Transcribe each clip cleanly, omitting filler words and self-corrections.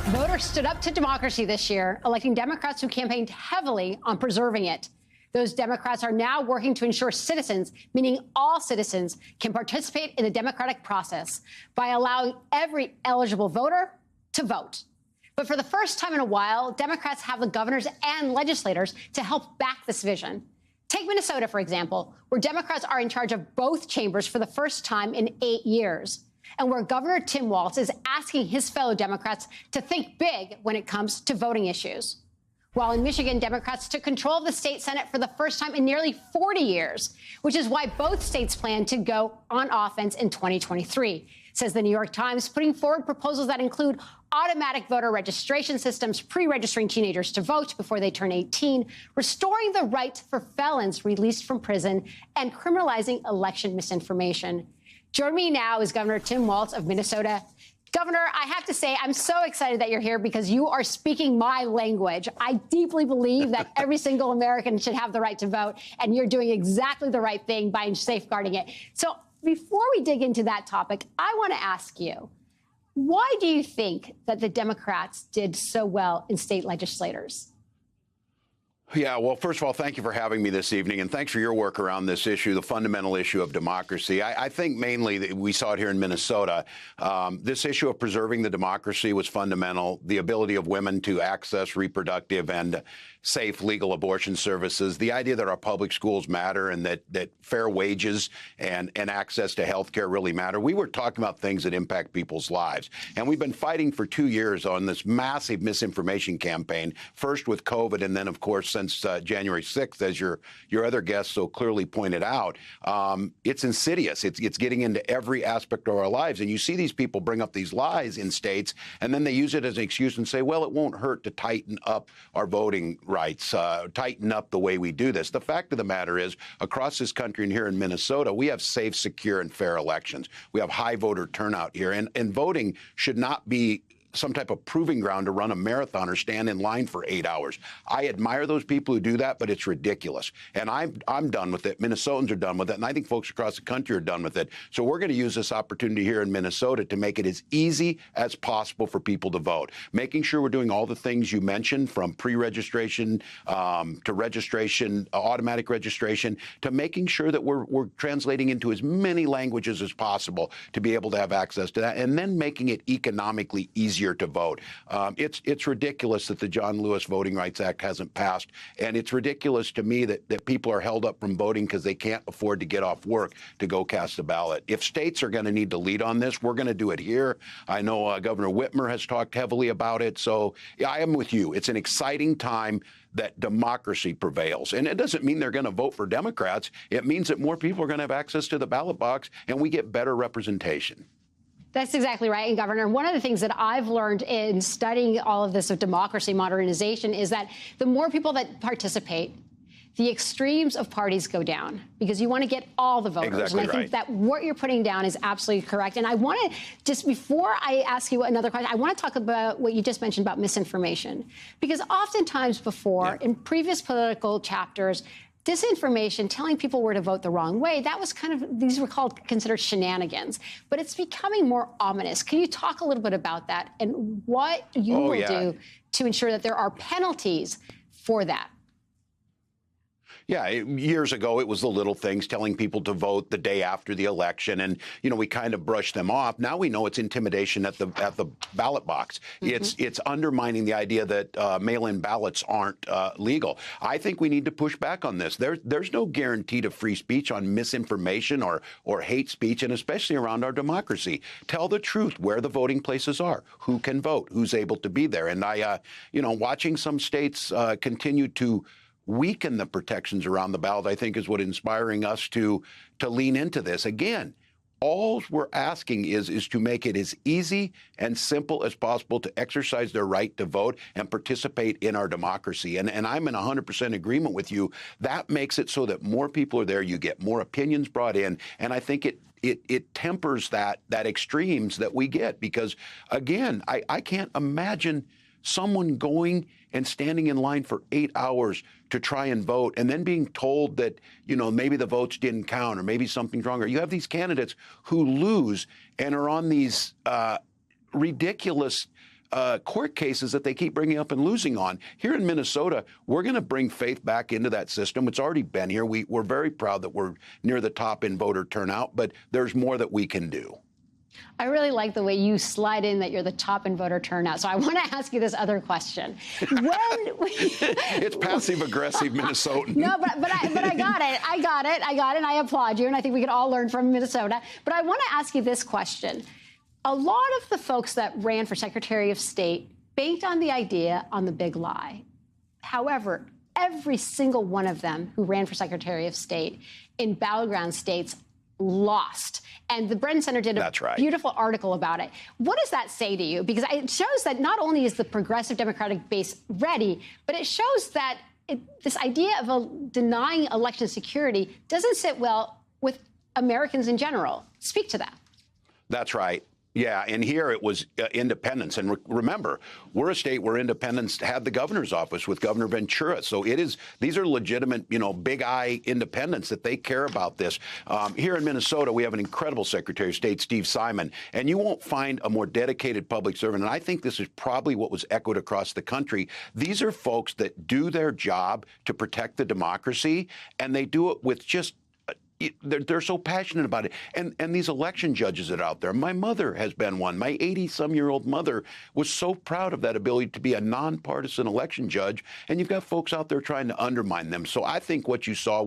Voters stood up to democracy this year, electing Democrats who campaigned heavily on preserving it. Those Democrats are now working to ensure citizens, meaning all citizens, can participate in the democratic process by allowing every eligible voter to vote. But for the first time in a while, Democrats have the governors and legislators to help back this vision. Take Minnesota, for example, where Democrats are in charge of both chambers for the first time in 8 years, and where Governor Tim Walz is asking his fellow Democrats to think big when it comes to voting issues. While in Michigan, Democrats took control of the state Senate for the first time in nearly 40 years, which is why both states plan to go on offense in 2023, says the New York Times, putting forward proposals that include automatic voter registration systems, pre-registering teenagers to vote before they turn 18, restoring the right for felons released from prison, and criminalizing election misinformation. Joining me now is Governor Tim Walz of Minnesota. Governor, I have to say, I'm so excited that you're here because you are speaking my language. I deeply believe that every single American should have the right to vote, and you're doing exactly the right thing by safeguarding it. So before we dig into that topic, I want to ask you, why do you think that the Democrats did so well in state legislators? Yeah, well, first of all, thank you for having me this evening, and thanks for your work around this issue, the fundamental issue of democracy. I think mainly that we saw it here in Minnesota. This issue of preserving the democracy was fundamental. The ability of women to access reproductive and safe legal abortion services, the idea that our public schools matter and that fair wages and access to health care really matter. We were talking about things that impact people's lives. And we've been fighting for 2 years on this massive misinformation campaign, first with COVID and then, of course, since January 6th, as your other guest so clearly pointed out. It's insidious. It's getting into every aspect of our lives. And you see these people bring up these lies in states, and then they use it as an excuse and say, well, it won't hurt to tighten up our voting rights, tighten up the way we do this. The fact of the matter is, across this country and here in Minnesota, we have safe, secure, and fair elections. We have high voter turnout here, and voting should not be some type of proving ground to run a marathon or stand in line for 8 hours. I admire those people who do that, but it's ridiculous. And I'm done with it. Minnesotans are done with it. And I think folks across the country are done with it. So we're going to use this opportunity here in Minnesota to make it as easy as possible for people to vote, making sure we're doing all the things you mentioned, from pre-registration to registration, automatic registration, to making sure that we're translating into as many languages as possible to be able to have access to that, and then making it economically easier to vote. It's ridiculous that the John Lewis Voting Rights Act hasn't passed, and it's ridiculous to me that people are held up from voting because they can't afford to get off work to go cast a ballot. If states are going to need to lead on this, we're going to do it here. I know Governor Whitmer has talked heavily about it, so yeah, I am with you. It's an exciting time that democracy prevails. And it doesn't mean they're going to vote for Democrats. It means that more people are going to have access to the ballot box, and we get better representation. That's exactly right. And Governor, one of the things that I've learned in studying all of this of democracy modernization is that the more people that participate, the extremes of parties go down, because you want to get all the voters. Exactly, and I think that what you're putting down is absolutely correct. And I want to, just before I ask you another question, I want to talk about what you just mentioned about misinformation. Because oftentimes before, in previous political chapters, disinformation, telling people where to vote the wrong way, that was kind of, these were considered shenanigans. But it's becoming more ominous. Can you talk a little bit about that and what you will do to ensure that there are penalties for that? Yeah, years ago, it was the little things, telling people to vote the day after the election. And, you know, we kind of brushed them off. Now we know it's intimidation at the ballot box. Mm-hmm. It's undermining the idea that mail-in ballots aren't legal. I think we need to push back on this. There's no guarantee to free speech on misinformation or hate speech, and especially around our democracy. Tell the truth where the voting places are, who can vote, who's able to be there. And watching some states continue to weaken the protections around the ballot, I think, is what inspiring us to lean into this. Again, all we're asking is to make it as easy and simple as possible to exercise their right to vote and participate in our democracy. And I'm in 100% agreement with you. That makes it so that more people are there. You get more opinions brought in. And I think it tempers that extremes that we get. Because, again, I can't imagine someone going and standing in line for 8 hours to try and vote and then being told that, you know, maybe the votes didn't count or maybe something's wrong. Or you have these candidates who lose and are on these ridiculous court cases that they keep bringing up and losing on. Here in Minnesota, we're going to bring faith back into that system. It's already been here. We're very proud that we're near the top in voter turnout, but there's more that we can do. I really like the way you slide in that you're the top in voter turnout. So I want to ask you this other question. It's passive-aggressive Minnesotan. No, but I got it. I got it. And I applaud you. And I think we could all learn from Minnesota. But I want to ask you this question. A lot of the folks that ran for Secretary of State banked on the idea on the big lie. However, every single one of them who ran for Secretary of State in battleground states lost. And the Brennan Center did a beautiful article about it. What does that say to you? Because it shows that not only is the progressive Democratic base ready, but it shows that this idea of denying election security doesn't sit well with Americans in general. Speak to that. That's right. Yeah, and here it was independents. And remember, we're a state where independents had the governor's office with Governor Ventura. So these are legitimate, big eye independents that they care about this. Here in Minnesota, we have an incredible Secretary of State, Steve Simon, and you won't find a more dedicated public servant. And I think this is probably what was echoed across the country. These are folks that do their job to protect the democracy, and they do it with just they're so passionate about it. And these election judges that are out there, my mother has been one. My 80-some-year-old mother was so proud of that ability to be a nonpartisan election judge. And you've got folks out there trying to undermine them. So I think what you saw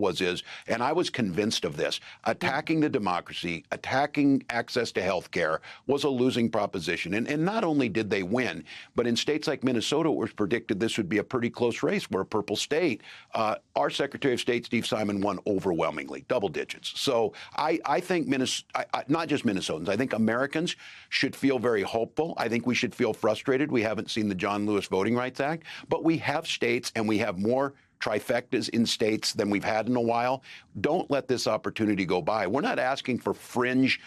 and I was convinced of this, attacking the democracy, attacking access to health care was a losing proposition. And not only did they win, but in states like Minnesota, it was predicted this would be a pretty close race. We're a purple state. Our Secretary of State, Steve Simon, won overwhelmingly, double digits. So I think not just Minnesotans, I think Americans should feel very hopeful. I think we should feel frustrated. We haven't seen the John Lewis Voting Rights Act, but we have states and we have more trifectas in states than we've had in a while. Don't let this opportunity go by. We're not asking for fringe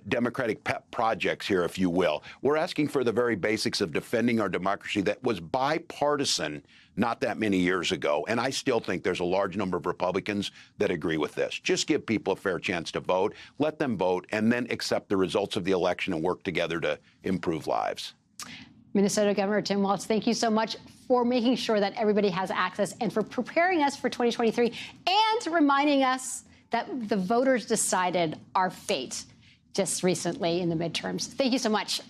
Democratic pet projects here, if you will. We're asking for the very basics of defending our democracy that was bipartisan not that many years ago. And I still think there's a large number of Republicans that agree with this. Just give people a fair chance to vote, let them vote, and then accept the results of the election and work together to improve lives. Minnesota Governor Tim Walz, thank you so much for making sure that everybody has access and for preparing us for 2023 and reminding us that the voters decided our fate just recently in the midterms. Thank you so much.